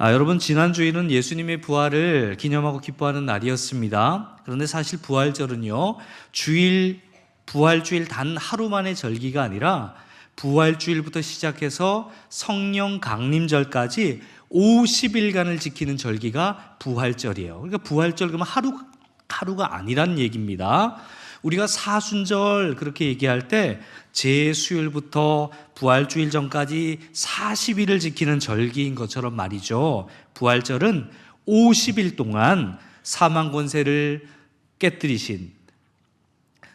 여러분, 지난주에는 예수님의 부활을 기념하고 기뻐하는 날이었습니다. 그런데 사실 부활절은요, 부활주일 단 하루 만의 절기가 아니라 부활주일부터 시작해서 성령 강림절까지 50일간을 지키는 절기가 부활절이에요. 그러니까 부활절 그러면 하루가 아니란 얘기입니다. 우리가 사순절 그렇게 얘기할 때 제수일부터 부활주일 전까지 40일을 지키는 절기인 것처럼 말이죠. 부활절은 50일 동안 사망 권세를 깨뜨리신,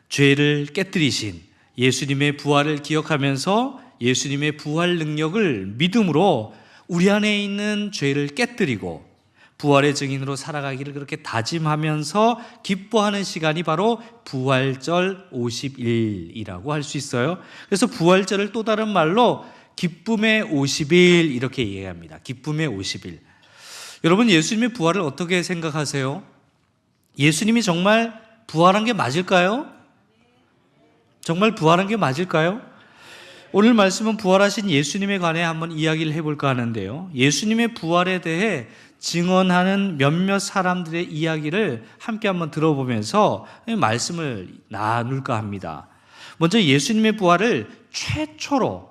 죄를 깨뜨리신 예수님의 부활을 기억하면서 예수님의 부활 능력을 믿음으로 우리 안에 있는 죄를 깨뜨리고 부활의 증인으로 살아가기를 그렇게 다짐하면서 기뻐하는 시간이 바로 부활절 50일이라고 할 수 있어요. 그래서 부활절을 또 다른 말로 기쁨의 50일 이렇게 이해합니다. 기쁨의 50일. 여러분, 예수님의 부활을 어떻게 생각하세요? 예수님이 정말 부활한 게 맞을까요? 정말 부활한 게 맞을까요? 오늘 말씀은 부활하신 예수님에 관해 한번 이야기를 해볼까 하는데요. 예수님의 부활에 대해 증언하는 몇몇 사람들의 이야기를 함께 한번 들어보면서 말씀을 나눌까 합니다. 먼저 예수님의 부활을 최초로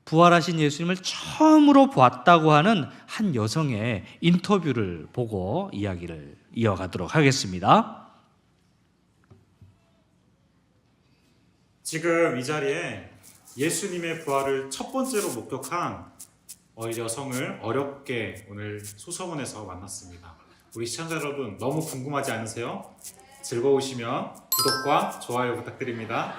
부활하신 예수님을 처음으로 봤다고 하는 한 여성의 인터뷰를 보고 이야기를 이어가도록 하겠습니다. 지금 이 자리에 예수님의 부활을 첫 번째로 목격한 여성을 어렵게 오늘 소서원에서 만났습니다. 우리 시청자 여러분, 너무 궁금하지 않으세요? 즐거우시면 구독과 좋아요 부탁드립니다.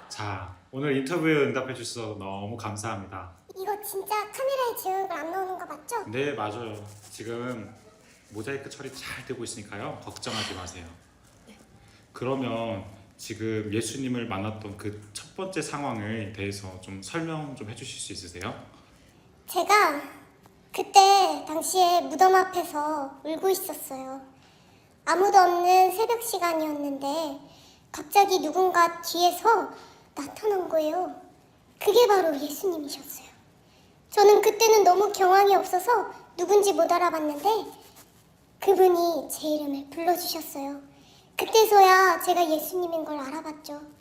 자, 오늘 인터뷰에 응답해 주셔서 너무 감사합니다. 이거 진짜 카메라에 제 얼굴 안 나오는 거 맞죠? 네, 맞아요. 지금 모자이크 처리 잘 되고 있으니까요, 걱정하지 마세요. 그러면 지금 예수님을 만났던 그 첫 번째 상황에 대해서 좀 설명 좀 해주실 수 있으세요? 제가 그때 당시에 무덤 앞에서 울고 있었어요. 아무도 없는 새벽 시간이었는데 갑자기 누군가 뒤에서 나타난 거예요. 그게 바로 예수님이셨어요. 저는 그때는 너무 경황이 없어서 누군지 못 알아봤는데 그분이 제 이름을 불러주셨어요. 그때서야 제가 예수님인 걸 알아봤죠.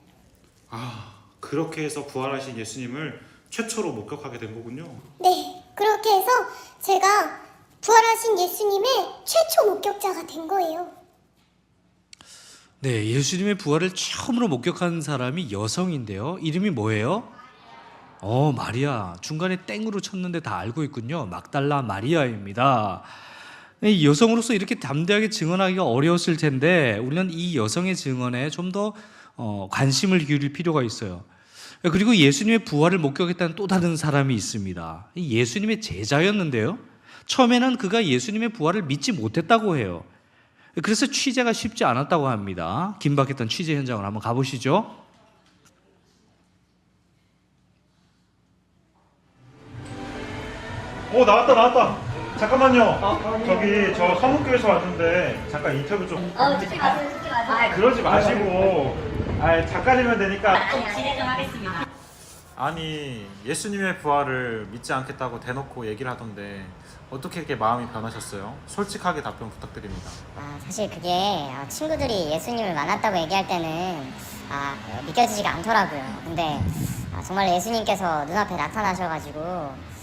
그렇게 해서 부활하신 예수님을 최초로 목격하게 된 거군요. 네, 그렇게 해서 제가 부활하신 예수님의 최초 목격자가 된 거예요. 네, 예수님의 부활을 처음으로 목격한 사람이 여성인데요. 이름이 뭐예요? 마리아. 중간에 땡으로 쳤는데 다 알고 있군요. 막달라 마리아입니다. 이 여성으로서 이렇게 담대하게 증언하기가 어려웠을 텐데 우리는 이 여성의 증언에 좀 더 관심을 기울일 필요가 있어요. 그리고 예수님의 부활을 목격했다는 또 다른 사람이 있습니다. 예수님의 제자였는데요. 처음에는 그가 예수님의 부활을 믿지 못했다고 해요. 그래서 취재가 쉽지 않았다고 합니다. 긴박했던 취재 현장을 한번 가보시죠. 나왔다. 잠깐만요. 저기 저 서문교에서 왔는데 잠깐 인터뷰 좀. 듣지 마세요. 그러지 마시고. 작가님은 되니까. 진행 좀 하겠습니다. 아니, 예수님의 부활을 믿지 않겠다고 대놓고 얘기를 하던데 어떻게 이렇게 마음이 변하셨어요? 솔직하게 답변 부탁드립니다. 사실 그게 친구들이 예수님을 만났다고 얘기할 때는 믿겨지지가 않더라고요. 근데 정말 예수님께서 눈앞에 나타나셔가지고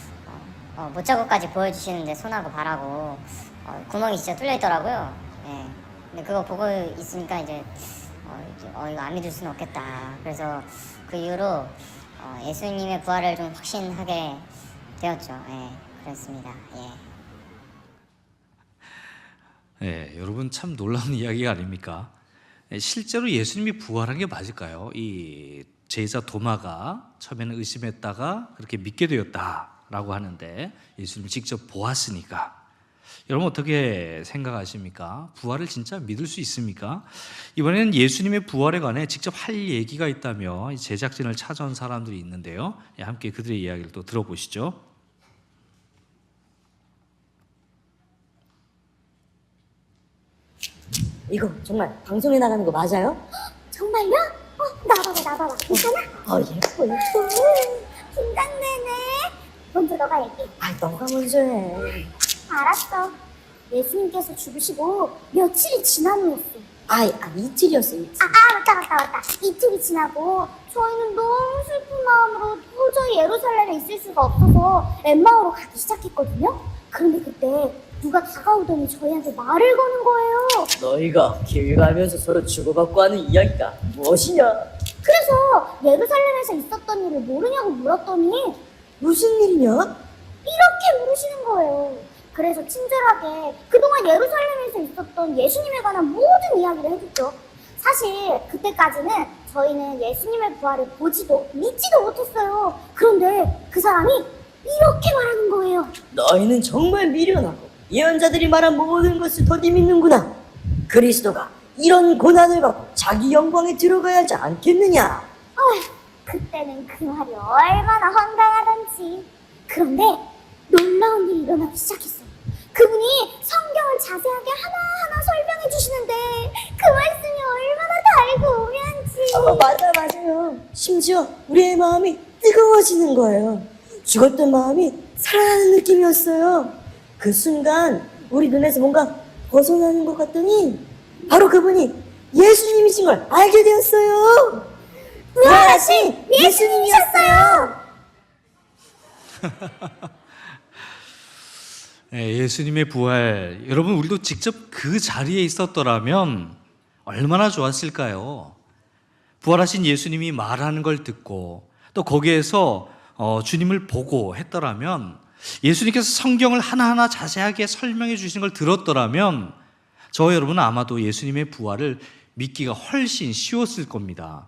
못자국까지 보여주시는데 손하고 발하고 구멍이 진짜 뚫려 있더라고요. 예. 근데 그거 보고 있으니까 이제 이거 안 믿을 수는 없겠다. 그래서 그 이후로 예수님의 부활을 좀 확신하게 되었죠. 예, 그렇습니다. 네, 여러분 참 놀라운 이야기가 아닙니까? 실제로 예수님이 부활한 게 맞을까요? 이 제자 도마가 처음에는 의심했다가 그렇게 믿게 되었다라고 하는데 예수님이 직접 보았으니까 여러분 어떻게 생각하십니까? 부활을 진짜 믿을 수 있습니까? 이번에는 예수님의 부활에 관해 직접 할 얘기가 있다며 제작진을 찾아온 사람들이 있는데요. 함께 그들의 이야기를 또 들어보시죠. 이거 정말 방송에 나가는 거 맞아요? 정말요? 나봐봐. 괜찮아? 예뻐. 긴장되네. 먼저 너가 얘기해. 너가 먼저 해. 알았어. 예수님께서 죽으시고 며칠이 지난 후였어. 이틀이었어요, 이틀. 맞다. 이틀이 지나고 저희는 너무 슬픈 마음으로 도저히 예루살렘에 있을 수가 없어서 엠마오로 가기 시작했거든요. 그런데 그때 누가 다가오더니 저희한테 말을 거는 거예요. 너희가 길 가면서 서로 주고받고 하는 이야기가 무엇이냐? 그래서 예루살렘에서 있었던 일을 모르냐고 물었더니 무슨 일이냐? 이렇게 물으시는 거예요. 그래서 친절하게 그동안 예루살렘에서 있었던 예수님에 관한 모든 이야기를 해줬죠. 사실 그때까지는 저희는 예수님의 부활을 보지도 믿지도 못했어요. 그런데 그 사람이 이렇게 말하는 거예요. 너희는 정말 미련하고 예언자들이 말한 모든 것을 더디 믿는구나. 그리스도가 이런 고난을 받고 자기 영광에 들어가야 하지 않겠느냐? 그때는 그 말이 얼마나 황당하던지. 그런데 놀라운 일이 일어나기 시작했어요. 그분이 성경을 자세하게 하나하나 설명해 주시는데 그 말씀이 얼마나 달고 오묘한지. 맞아요. 심지어 우리의 마음이 뜨거워지는 거예요. 죽었던 마음이 살아나는 느낌이었어요. 그 순간 우리 눈에서 뭔가 벗어나는 것 같더니 바로 그분이 예수님이신 걸 알게 되었어요. 부활하신 예수님이셨어요. 네, 예수님의 부활, 여러분 우리도 직접 그 자리에 있었더라면 얼마나 좋았을까요? 부활하신 예수님이 말하는 걸 듣고 또 거기에서 주님을 보고 했더라면, 예수님께서 성경을 하나하나 자세하게 설명해 주시는 걸 들었더라면 저와 여러분은 아마도 예수님의 부활을 믿기가 훨씬 쉬웠을 겁니다.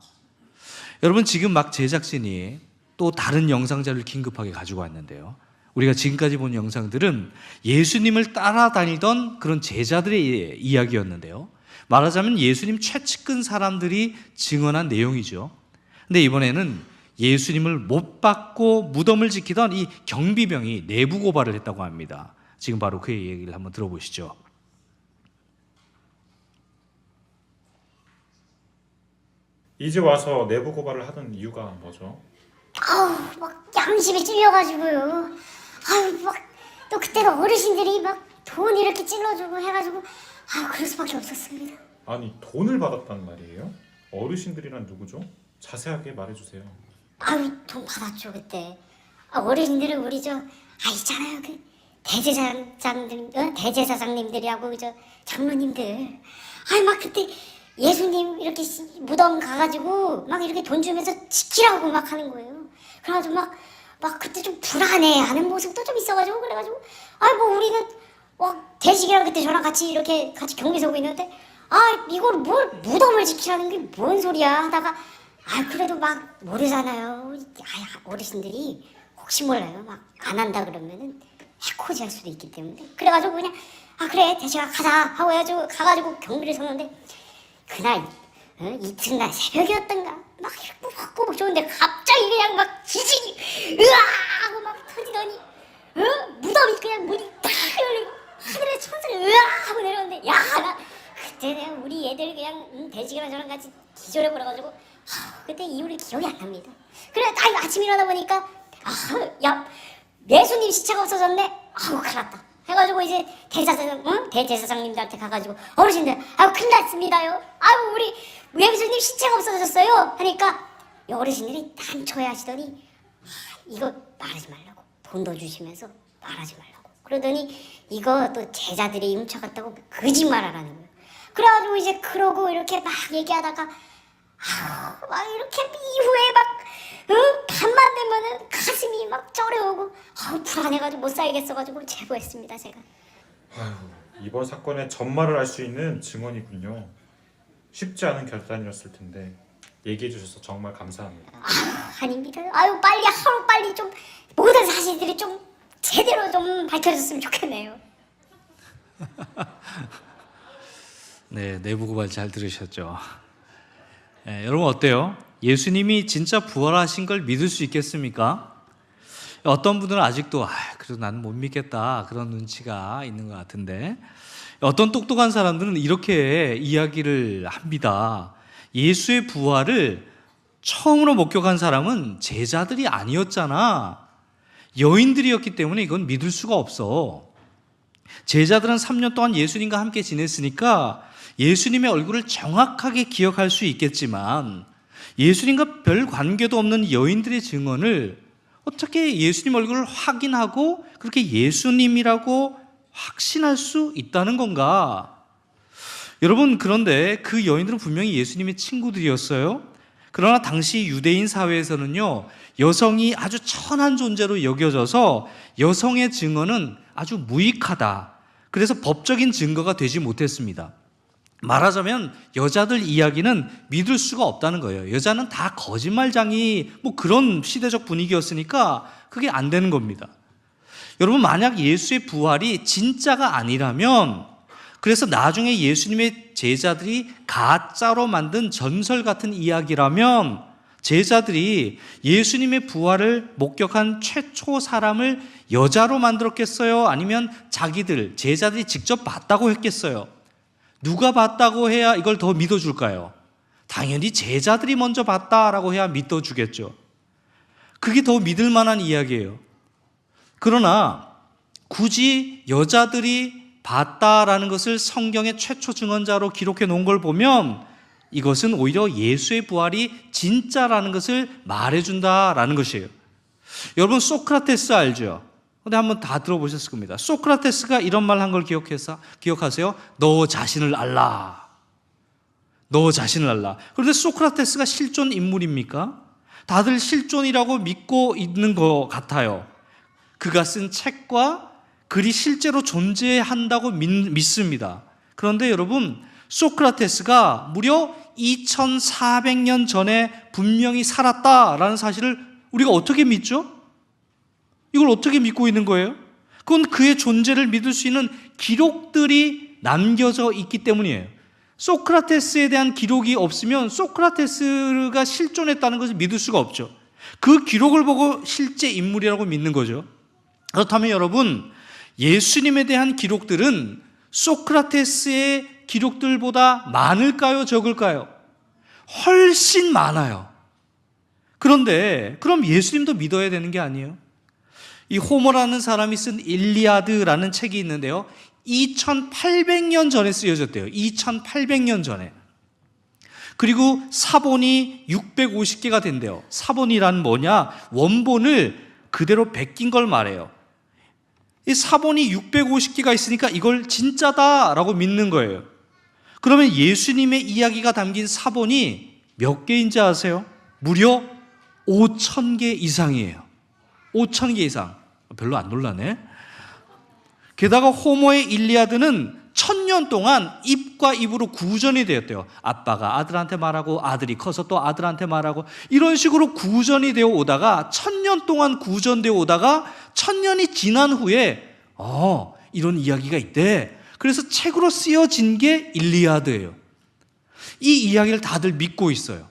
여러분, 지금 막 제작진이 또 다른 영상자를 긴급하게 가지고 왔는데요, 우리가 지금까지 본 영상들은 예수님을 따라다니던 그런 제자들의 이야기였는데요, 말하자면 예수님 최측근 사람들이 증언한 내용이죠. 근데 이번에는 예수님을 못 박고 무덤을 지키던 이 경비병이 내부 고발을 했다고 합니다. 지금 바로 그의 얘기를 한번 들어보시죠. 이제 와서 내부 고발을 하던 이유가 뭐죠? 막 양심이 찔려가지고요. 막 또 그때가 어르신들이 막 돈 이렇게 찔러주고 해가지고 그럴 수밖에 없었습니다. 아니, 돈을 받았단 말이에요? 어르신들이란 누구죠? 자세하게 말해주세요. 돈 받았죠 그때. 어르신들은 우리 있잖아요, 그 대제사장님들이하고 장로님들. 막 그때 예수님 이렇게 무덤 가가지고 막 이렇게 돈 주면서 지키라고 막 하는 거예요. 그래가지고 막 그때 좀 불안해하는 모습도 좀 있어가지고, 그래가지고 뭐 우리는 대식이랑 그때 저랑 같이 경비 서고 있는데 이걸 뭘 무덤을 지키라는 게 뭔 소리야 하다가 그래도 막 모르잖아요. 어르신들이 혹시 몰라요. 막 안 한다 그러면은 해코지 할 수도 있기 때문에. 그래가지고 그냥 그래 대식아 가자 하고 해가지고 가가지고 경비를 섰는데, 그날 이튿날 새벽이었던가 막 이렇게 꼬박 좋은데 갑자기 그냥 막 기지개 으아 하고 막 터지더니 무덤이 그냥 문이 딱 열리고 하늘에 천사가 으아 하고 내려오는데, 나 그때 내가 우리 애들 그냥 대지기랑 저랑 같이 기절해버려가지고 그때 이후로 기억이 안 납니다. 그래 아침 일어나 보니까 예수님 시체가 없어졌네. 큰일 났다 해가지고 이제 대제사장님들한테 가가지고 어르신들 큰일 났습니다요. 우리 예수님 시체가 없어졌어요 하니까 어르신들이 단초해 하시더니 이거 말하지 말라고, 돈도 주시면서 말하지 말라고 그러더니 이거 또 제자들이 훔쳐갔다고 거짓말하라는 거예요. 그래가지고 이제 그러고 이렇게 막 얘기하다가 막 이렇게 이후에 밤만 되면은 가슴이 막 쩌려오고 불안해가지고 못 살겠어가지고 제보했습니다 제가. 이번 사건의 전말을 알 수 있는 증언이군요. 쉽지 않은 결단이었을 텐데 얘기해 주셔서 정말 감사합니다. 아닙니다. 하루빨리 좀 모든 사실들이 좀 제대로 좀 밝혀졌으면 좋겠네요. 네, 내부 고발 잘 들으셨죠? 네, 여러분 어때요? 예수님이 진짜 부활하신 걸 믿을 수 있겠습니까? 어떤 분들은 아직도 그래도 나는 못 믿겠다 그런 눈치가 있는 것 같은데, 어떤 똑똑한 사람들은 이렇게 이야기를 합니다. 예수의 부활을 처음으로 목격한 사람은 제자들이 아니었잖아. 여인들이었기 때문에 이건 믿을 수가 없어. 제자들은 3년 동안 예수님과 함께 지냈으니까 예수님의 얼굴을 정확하게 기억할 수 있겠지만 예수님과 별 관계도 없는 여인들의 증언을 어떻게 예수님 얼굴을 확인하고 그렇게 예수님이라고 확신할 수 있다는 건가? 여러분, 그런데 그 여인들은 분명히 예수님의 친구들이었어요. 그러나 당시 유대인 사회에서는요, 여성이 아주 천한 존재로 여겨져서 여성의 증언은 아주 무익하다. 그래서 법적인 증거가 되지 못했습니다. 말하자면 여자들 이야기는 믿을 수가 없다는 거예요. 여자는 다 거짓말장이 뭐 그런 시대적 분위기였으니까 그게 안 되는 겁니다. 여러분, 만약 예수의 부활이 진짜가 아니라면, 그래서 나중에 예수님의 제자들이 가짜로 만든 전설 같은 이야기라면 제자들이 예수님의 부활을 목격한 최초 사람을 여자로 만들었겠어요? 아니면 자기들, 제자들이 직접 봤다고 했겠어요? 누가 봤다고 해야 이걸 더 믿어줄까요? 당연히 제자들이 먼저 봤다라고 해야 믿어주겠죠. 그게 더 믿을 만한 이야기예요. 그러나 굳이 여자들이 봤다라는 것을 성경의 최초 증언자로 기록해 놓은 걸 보면 이것은 오히려 예수의 부활이 진짜라는 것을 말해준다라는 것이에요. 여러분, 소크라테스 알죠? 근데 한번 다 들어보셨을 겁니다. 소크라테스가 이런 말 한 걸 기억하세요? 너 자신을 알라. 너 자신을 알라. 그런데 소크라테스가 실존 인물입니까? 다들 실존이라고 믿고 있는 것 같아요. 그가 쓴 책과 글이 실제로 존재한다고 믿습니다. 그런데 여러분, 소크라테스가 무려 2400년 전에 분명히 살았다라는 사실을 우리가 어떻게 믿죠? 이걸 어떻게 믿고 있는 거예요? 그건 그의 존재를 믿을 수 있는 기록들이 남겨져 있기 때문이에요. 소크라테스에 대한 기록이 없으면 소크라테스가 실존했다는 것을 믿을 수가 없죠. 그 기록을 보고 실제 인물이라고 믿는 거죠. 그렇다면 여러분, 예수님에 대한 기록들은 소크라테스의 기록들보다 많을까요? 적을까요? 훨씬 많아요. 그런데 그럼 예수님도 믿어야 되는 게 아니에요? 이 호모라는 사람이 쓴 일리아드라는 책이 있는데요, 2800년 전에 쓰여졌대요. 2800년 전에. 그리고 사본이 650개가 된대요. 사본이란 뭐냐? 원본을 그대로 베낀 걸 말해요. 이 사본이 650개가 있으니까 이걸 진짜다라고 믿는 거예요. 그러면 예수님의 이야기가 담긴 사본이 몇 개인지 아세요? 무려 5000개 이상이에요. 5000개 이상. 별로 안 놀라네. 게다가 호모의 일리아드는 1000년 동안 입과 입으로 구전이 되었대요. 아빠가 아들한테 말하고 아들이 커서 또 아들한테 말하고 이런 식으로 구전이 되어 오다가 1000년 동안 구전되어 오다가 1000년이 지난 후에 이런 이야기가 있대. 그래서 책으로 쓰여진 게 일리아드예요. 이 이야기를 다들 믿고 있어요.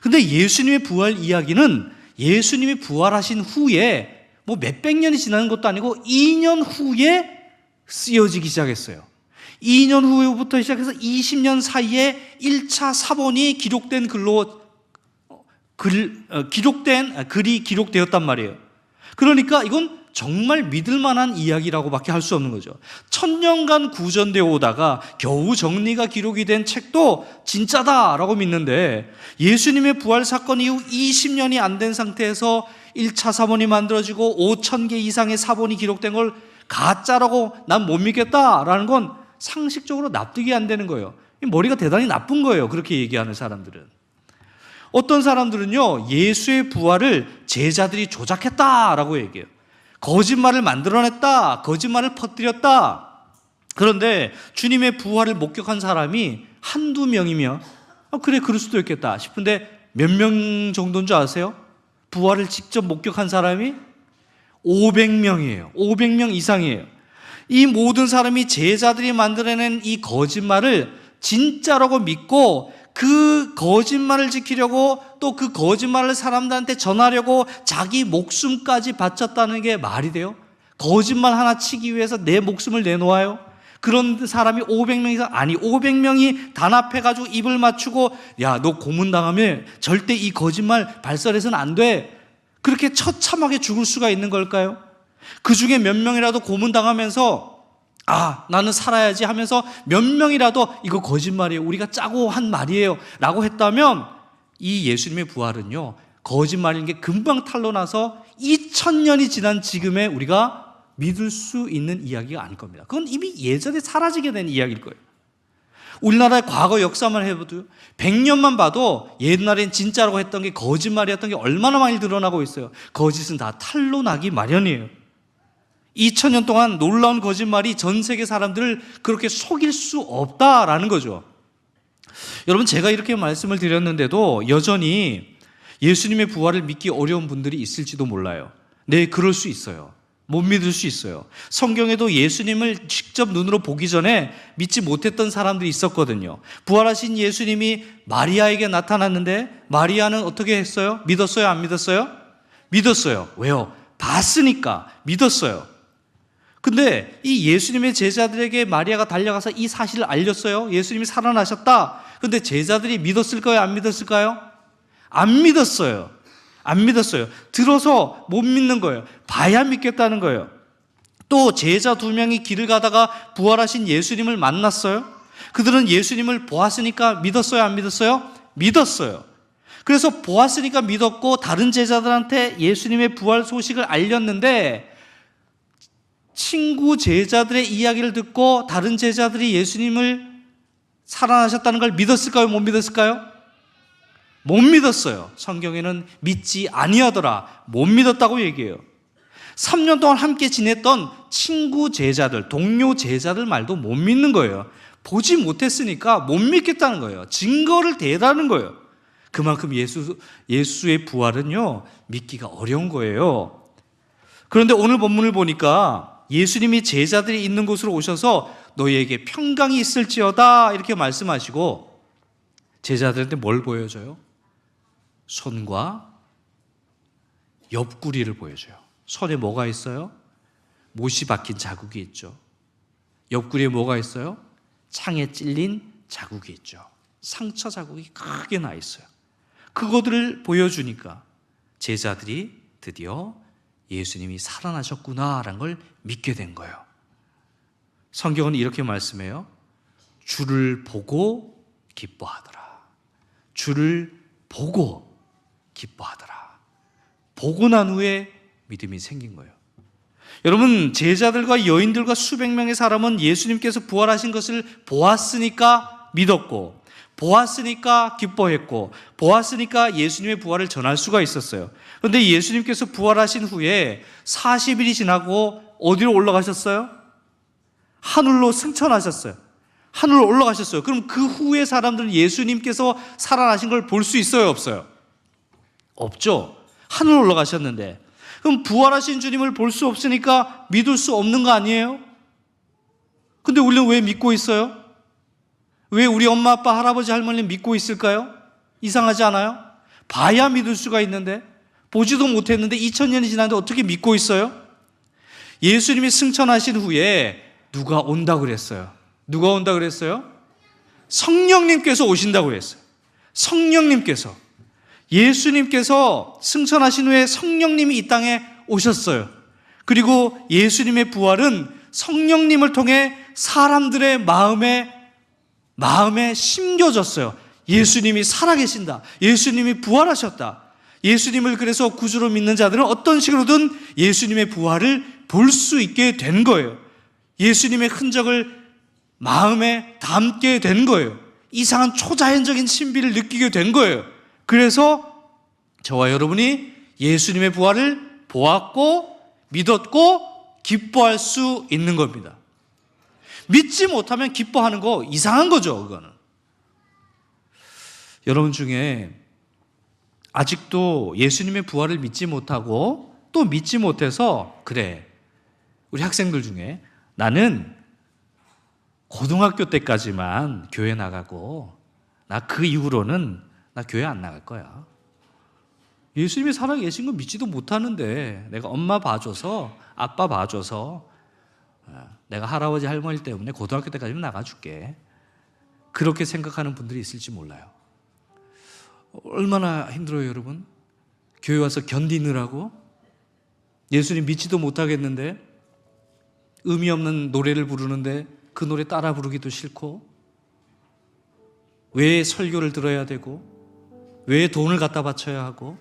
근데 예수님의 부활 이야기는 예수님이 부활하신 후에 뭐 몇백 년이 지나는 것도 아니고 2년 후에 쓰여지기 시작했어요. 2년 후부터 시작해서 20년 사이에 1차 사본이 기록된 글이 기록되었단 말이에요. 그러니까 이건 정말 믿을 만한 이야기라고밖에 할 수 없는 거죠. 1000년간 구전되어 오다가 겨우 정리가 기록이 된 책도 진짜다라고 믿는데, 예수님의 부활 사건 이후 20년이 안 된 상태에서 1차 사본이 만들어지고 5000개 이상의 사본이 기록된 걸 가짜라고 난 못 믿겠다라는 건 상식적으로 납득이 안 되는 거예요. 머리가 대단히 나쁜 거예요, 그렇게 얘기하는 사람들은. 어떤 사람들은요, 예수의 부활을 제자들이 조작했다라고 얘기해요. 거짓말을 만들어냈다, 거짓말을 퍼뜨렸다. 그런데 주님의 부활을 목격한 사람이 한두 명이면 그래, 그럴 수도 있겠다 싶은데 몇 명 정도인 줄 아세요? 부활을 직접 목격한 사람이 500명이에요. 500명 이상이에요. 이 모든 사람이 제자들이 만들어낸 이 거짓말을 진짜라고 믿고 그 거짓말을 지키려고, 또 그 거짓말을 사람들한테 전하려고 자기 목숨까지 바쳤다는 게 말이 돼요? 거짓말 하나 치기 위해서 내 목숨을 내놓아요? 그런 사람이 500명 이상, 아니 500명이 단합해가지고 입을 맞추고 야, 너 고문당하면 절대 이 거짓말 발설해서는 안 돼, 그렇게 처참하게 죽을 수가 있는 걸까요? 그 중에 몇 명이라도 고문당하면서 아, 나는 살아야지 하면서 몇 명이라도 이거 거짓말이에요, 우리가 짜고 한 말이에요 라고 했다면 이 예수님의 부활은요, 거짓말인 게 금방 탄로나서 2000년이 지난 지금에 우리가 믿을 수 있는 이야기가 아닐 겁니다. 그건 이미 예전에 사라지게 된 이야기일 거예요. 우리나라의 과거 역사만 해봐도 100년만 봐도 옛날엔 진짜라고 했던 게 거짓말이었던 게 얼마나 많이 드러나고 있어요. 거짓은 다 탄로나기 마련이에요. 2000년 동안 놀라운 거짓말이 전 세계 사람들을 그렇게 속일 수 없다라는 거죠. 여러분, 제가 이렇게 말씀을 드렸는데도 여전히 예수님의 부활을 믿기 어려운 분들이 있을지도 몰라요. 네, 그럴 수 있어요. 못 믿을 수 있어요. 성경에도 예수님을 직접 눈으로 보기 전에 믿지 못했던 사람들이 있었거든요. 부활하신 예수님이 마리아에게 나타났는데 마리아는 어떻게 했어요? 믿었어요? 안 믿었어요? 믿었어요. 왜요? 봤으니까 믿었어요. 근데 이 예수님의 제자들에게 마리아가 달려가서 이 사실을 알렸어요. 예수님이 살아나셨다. 근데 제자들이 믿었을까요? 안 믿었을까요? 안 믿었어요. 안 믿었어요. 들어서 못 믿는 거예요. 봐야 믿겠다는 거예요. 또 제자 2명이 길을 가다가 부활하신 예수님을 만났어요. 그들은 예수님을 보았으니까 믿었어요? 안 믿었어요? 믿었어요. 그래서 보았으니까 믿었고 다른 제자들한테 예수님의 부활 소식을 알렸는데 친구 제자들의 이야기를 듣고 다른 제자들이 예수님을 살아나셨다는 걸 믿었을까요? 못 믿었을까요? 못 믿었어요. 성경에는 믿지 아니하더라, 못 믿었다고 얘기해요. 3년 동안 함께 지냈던 친구 제자들, 동료 제자들 말도 못 믿는 거예요. 보지 못했으니까 못 믿겠다는 거예요. 증거를 대라는 거예요. 그만큼 예수의 부활은요, 믿기가 어려운 거예요. 그런데 오늘 본문을 보니까 예수님이 제자들이 있는 곳으로 오셔서 너희에게 평강이 있을지어다 이렇게 말씀하시고 제자들한테 뭘 보여줘요? 손과 옆구리를 보여줘요. 손에 뭐가 있어요? 못이 박힌 자국이 있죠. 옆구리에 뭐가 있어요? 창에 찔린 자국이 있죠. 상처 자국이 크게 나 있어요. 그것들을 보여주니까 제자들이 드디어 예수님이 살아나셨구나라는 걸 믿게 된 거예요. 성경은 이렇게 말씀해요. 주를 보고 기뻐하더라. 주를 보고 기뻐하더라. 보고 난 후에 믿음이 생긴 거예요. 여러분, 제자들과 여인들과 수백 명의 사람은 예수님께서 부활하신 것을 보았으니까 믿었고, 보았으니까 기뻐했고, 보았으니까 예수님의 부활을 전할 수가 있었어요. 그런데 예수님께서 부활하신 후에 40일이 지나고 어디로 올라가셨어요? 하늘로 승천하셨어요. 하늘로 올라가셨어요. 그럼 그 후에 사람들은 예수님께서 살아나신 걸 볼 수 있어요, 없어요? 없죠. 하늘로 올라가셨는데, 그럼 부활하신 주님을 볼 수 없으니까 믿을 수 없는 거 아니에요? 근데 우리는 왜 믿고 있어요? 왜 우리 엄마, 아빠, 할아버지, 할머니는 믿고 있을까요? 이상하지 않아요? 봐야 믿을 수가 있는데, 보지도 못했는데 2000년이 지났는데 어떻게 믿고 있어요? 예수님이 승천하신 후에 누가 온다고 그랬어요? 누가 온다고 그랬어요? 성령님께서 오신다고 그랬어요. 성령님께서. 예수님께서 승천하신 후에 성령님이 이 땅에 오셨어요. 그리고 예수님의 부활은 성령님을 통해 사람들의 마음에 심겨졌어요. 예수님이 살아계신다. 예수님이 부활하셨다. 예수님을 그래서 구주로 믿는 자들은 어떤 식으로든 예수님의 부활을 볼 수 있게 된 거예요. 예수님의 흔적을 마음에 담게 된 거예요. 이상한 초자연적인 신비를 느끼게 된 거예요. 그래서 저와 여러분이 예수님의 부활을 보았고 믿었고 기뻐할 수 있는 겁니다. 믿지 못하면 기뻐하는 거 이상한 거죠, 그거는. 여러분 중에 아직도 예수님의 부활을 믿지 못하고 또 믿지 못해서 그래, 우리 학생들 중에 나는 고등학교 때까지만 교회 나가고 나 그 이후로는 나 교회 안 나갈 거야. 예수님이 살아계신 거 믿지도 못하는데 내가 엄마 봐줘서 아빠 봐줘서 내가 할아버지 할머니 때문에 고등학교 때까지는 나가줄게. 그렇게 생각하는 분들이 있을지 몰라요. 얼마나 힘들어요, 여러분? 교회 와서 견디느라고? 예수님 믿지도 못하겠는데 의미 없는 노래를 부르는데 그 노래 따라 부르기도 싫고, 왜 설교를 들어야 되고, 왜 돈을 갖다 바쳐야 하고,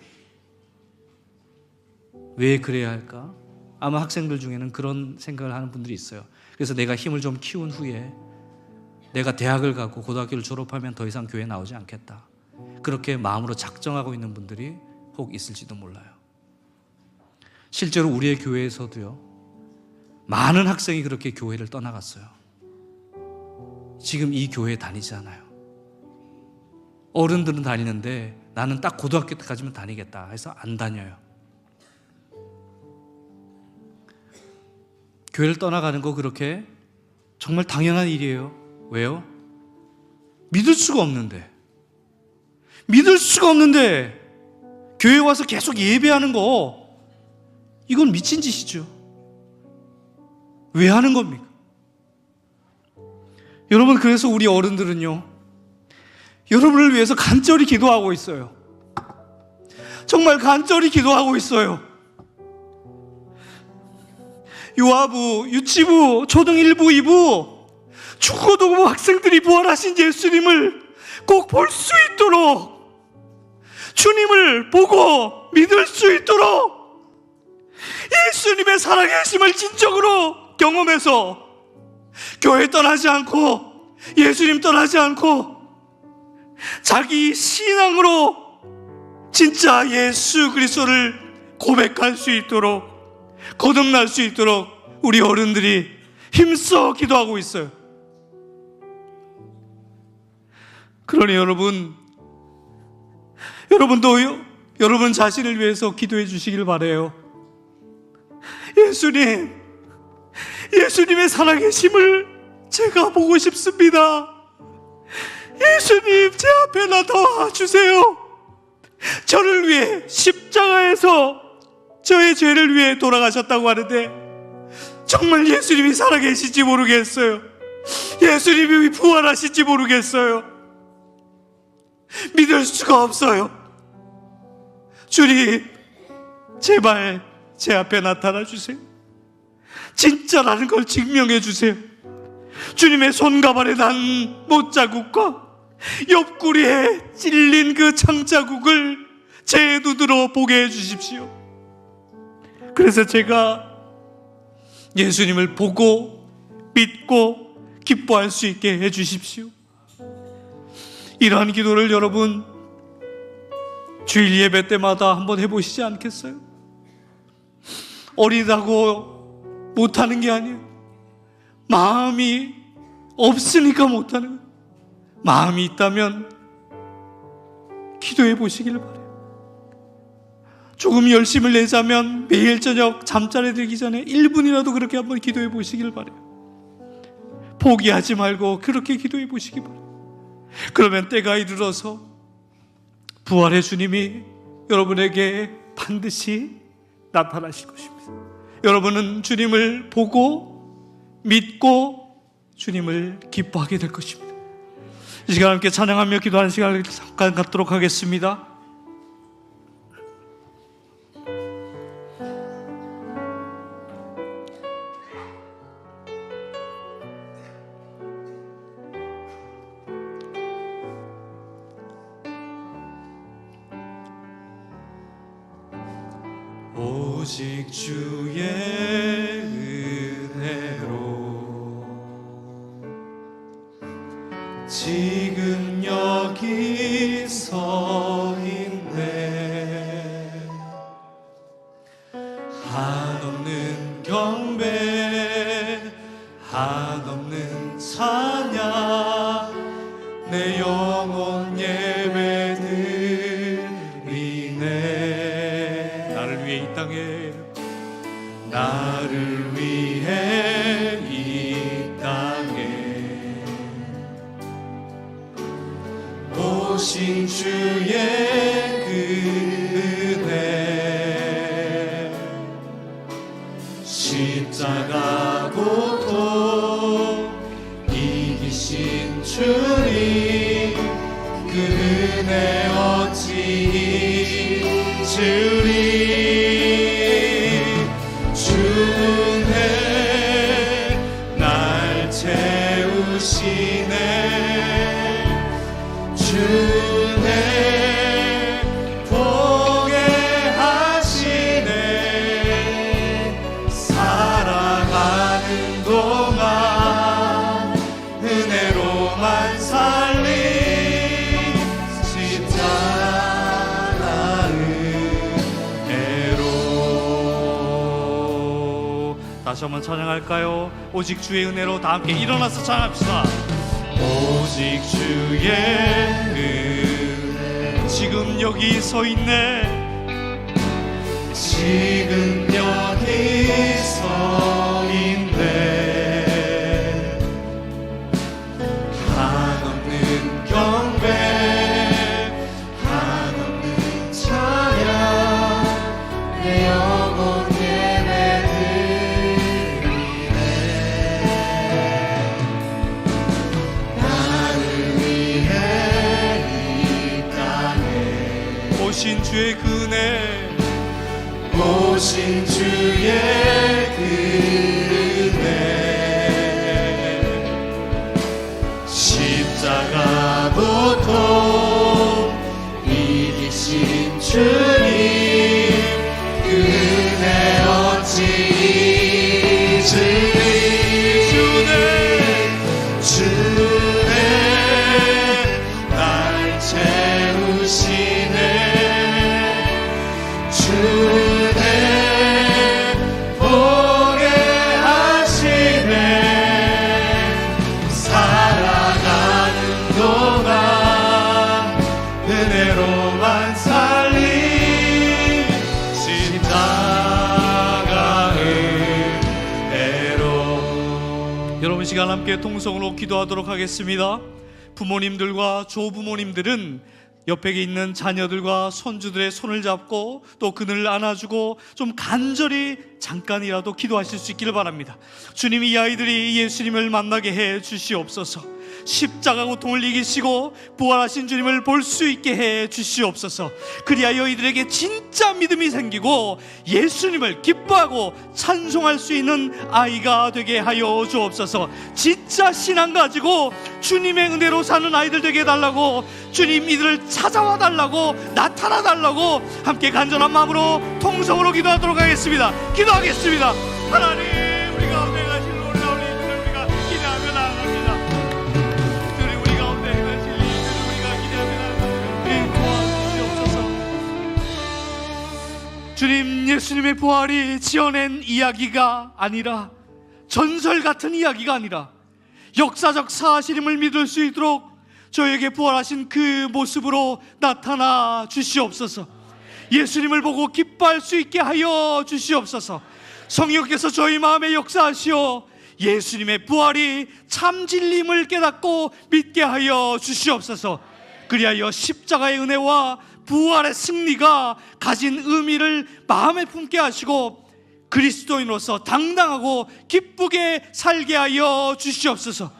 왜 그래야 할까? 아마 학생들 중에는 그런 생각을 하는 분들이 있어요. 그래서 내가 힘을 좀 키운 후에 내가 대학을 가고 고등학교를 졸업하면 더 이상 교회에 나오지 않겠다, 그렇게 마음으로 작정하고 있는 분들이 혹 있을지도 몰라요. 실제로 우리의 교회에서도요, 많은 학생이 그렇게 교회를 떠나갔어요. 지금 이 교회에 다니지 않아요. 어른들은 다니는데 나는 딱 고등학교 때까지만 다니겠다 해서 안 다녀요. 교회를 떠나가는 거 그렇게 정말 당연한 일이에요. 왜요? 믿을 수가 없는데 교회 와서 계속 예배하는 거, 이건 미친 짓이죠. 왜 하는 겁니까? 여러분, 그래서 우리 어른들은요, 여러분을 위해서 간절히 기도하고 있어요. 정말 간절히 기도하고 있어요. 유아부, 유치부, 초등 1부, 2부, 중고등부 학생들이 부활하신 예수님을 꼭 볼 수 있도록, 주님을 보고 믿을 수 있도록, 예수님의 살아계심을 진정으로 경험해서 교회 떠나지 않고 예수님 떠나지 않고 자기 신앙으로 진짜 예수 그리스도를 고백할 수 있도록, 거듭날 수 있도록 우리 어른들이 힘써 기도하고 있어요. 그러니 여러분도 여러분 자신을 위해서 기도해 주시길 바라요. 예수님의 살아계심을 제가 보고 싶습니다. 예수님, 제 앞에 나타와 주세요. 저를 위해 십자가에서 저의 죄를 위해 돌아가셨다고 하는데 정말 예수님이 살아계신지 모르겠어요. 예수님이 부활하신지 모르겠어요. 믿을 수가 없어요. 주님, 제발 제 앞에 나타나 주세요. 진짜라는 걸 증명해 주세요. 주님의 손가발에 난 못자국과 옆구리에 찔린 그 창자국을 제 눈으로 보게 해 주십시오. 그래서 제가 예수님을 보고 믿고 기뻐할 수 있게 해 주십시오. 이러한 기도를 여러분 주일 예배 때마다 한번 해보시지 않겠어요? 어리다고 못하는 게 아니에요. 마음이 없으니까 못하는 거예요. 마음이 있다면 기도해 보시길 바라요. 조금 열심을 내자면 매일 저녁 잠자리 들기 전에 1분이라도 그렇게 한번 기도해 보시길 바라요. 포기하지 말고 그렇게 기도해 보시기 바라요. 그러면 때가 이르러서 부활의 주님이 여러분에게 반드시 나타나실 것입니다. 여러분은 주님을 보고 믿고 주님을 기뻐하게 될 것입니다. 이 시간 함께 찬양하며 기도하는 시간을 잠깐 갖도록 하겠습니다. 오직 주의 은혜로 지금 여기 서 있네. 한없는 경배, 한없는 찬양, 내 영혼 예배드리네. 나를 위해 이 땅에, 나를 위해 이 땅에 오신 주의 그 은혜, 십자가 고통 이기신 주님, 그 은혜 어찌 잊으리. 주 은혜 채우시네. 주네 보게 하시네. 살아가는 동안 은혜로만 살리 십자가 은혜로. 다시 한번 찬양할까요? 오직 주의 은혜로 다 함께 일어나서 찬양합시다. 오직 주의 은혜. 지금 여기 서 있네. 지금 여기 서 있네. 한없는 경배 한없는 찬양 내 영혼 예배드리네. 나를 위해 이 땅에 오신 주의 그 은혜, 오신 주의 그 은혜. 십자가 고통 이기신 주님 그 은혜 어찌 잊으리. 주네 날 채우시네. 주네 보게 하시네. 살아가는 동안 은혜로만 살리 십자가 은혜로. 여러분 시간 함께 통성으로 기도하도록 하겠습니다. 부모님들과 조부모님들은 옆에 있는 자녀들과 손주들의 손을 잡고 또 그들을 안아주고 좀 간절히 잠깐이라도 기도하실 수 있기를 바랍니다. 주님이 이 아이들이 예수님을 만나게 해 주시옵소서. 십자가 고통을 이기시고 부활하신 주님을 볼 수 있게 해 주시옵소서. 그리하여 이들에게 진짜 믿음이 생기고 예수님을 기뻐하고 찬송할 수 있는 아이가 되게 하여 주옵소서. 진짜 신앙 가지고 주님의 은혜로 사는 아이들 되게 해달라고, 주님 이들을 찾아와 달라고, 나타나 달라고 함께 간절한 마음으로 통성으로 기도하도록 하겠습니다. 기도하겠습니다. 하나님, 우리 가운데 가신 놀라운 이들을 우리가 기대하며 나아갑니다. 우리 가운데 가신 이들을 우리가 기대하며 나아갑니다. 도와주시옵소서. 주님, 예수님의 부활이 지어낸 이야기가 아니라, 전설 같은 이야기가 아니라 역사적 사실임을 믿을 수 있도록 저에게 부활하신 그 모습으로 나타나 주시옵소서. 예수님을 보고 기뻐할 수 있게 하여 주시옵소서. 성령께서 저희 마음에 역사하시어 예수님의 부활이 참 진리임을 깨닫고 믿게 하여 주시옵소서. 그리하여 십자가의 은혜와 부활의 승리가 가진 의미를 마음에 품게 하시고 그리스도인으로서 당당하고 기쁘게 살게 하여 주시옵소서.